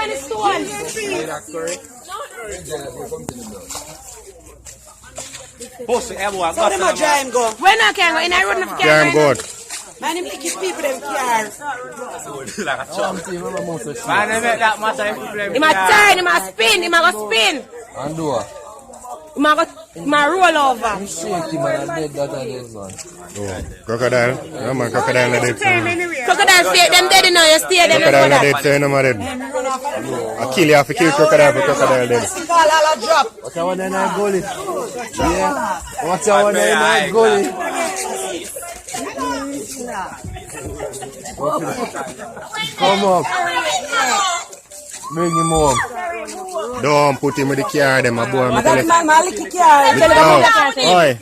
many stones? Pussy, everyone. So them a dry him go. When I can go in I run the Yeah, I'm good. Man, him lick his people them car. Man, I make that matter if you play. He must turn, he must spin, he must go spin. And do what? He must roll over. Shake him and dead that and dead man. Oh, crocodile. Yeah, man, crocodile not dead. Crocodile stay them dead now, you stay them Crocodile not for dead, that. so you know my dead. I kill you, I kill crocodile for crocodile dead. Drop. What's that one in that goalie? Yeah. What's that one in that goalie? Come up. Bring him home. Don't put him with the car, them a boy. That man lick his car. Oh, oi,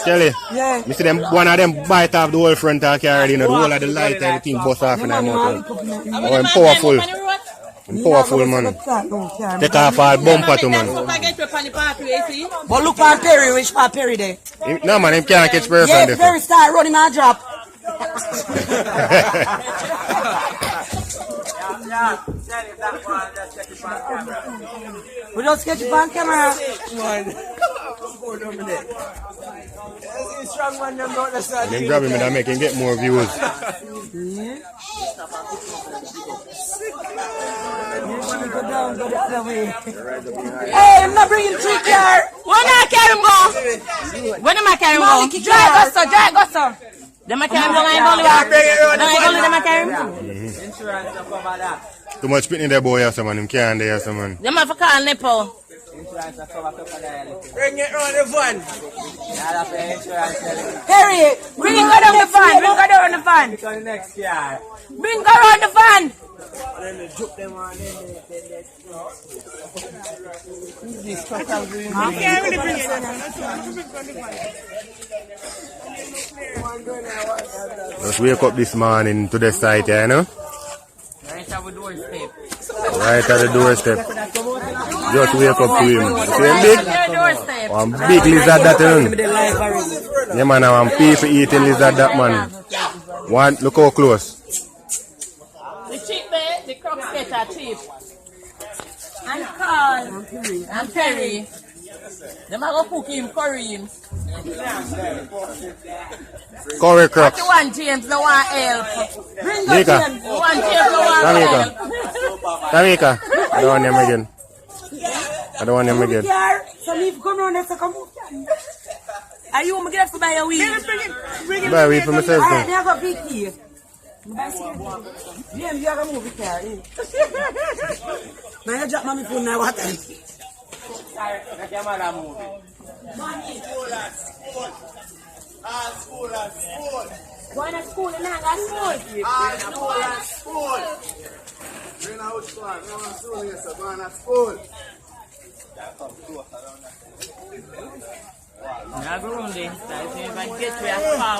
Kelly. Yeah. You see them, one of them bite off the whole front of the car, you know, the whole of the light, everything bust off in that motor. Oh, I'm powerful. I'm powerful, man. Take off all bumper to man. But look for Perry, which part Perry there? No, man, him can't catch person Yeah, there. Perry start running my drop. We just get you on camera. Then grab him and I make him get more views. Hey, I'm not bringing 3 car. When I carry him go? When am I carry him go? Drag us, sir. Them I carry him go, them I carry him. Too much spitting there, boy, yes, man. Him can't there, yes, man. Them have to call Nepo. Bring it on the van. Perry, Bring it down the van, bring it down the van. On the next year. Bring it around the van. Just wake up this morning to the site, you know? Right at the doorstep. Right at the doorstep. Just wake up to him. See him big? One big lizard that one. Yeah, man, I'm people eating lizard that man. One, look how close. The cheap bed, the croquette are cheap. And Carl and Perry. Them are going to cook him, curry him. Curry crocs. You want James, no one help. Bring Nika. up James. You want James, no one help. Tamika, I don't want him again. I don't want him again. So leave come on there, so come on. Are you going to get for buy a weed? Buy weed for myself. Alright, Then. they have a big key. James, you have a movie car. Now you drop mommy phone now, what time? The camera moving. Going to school and not at school. We're not school. We're not school. Yes, we're going to school. Now go around there. If I get to your car,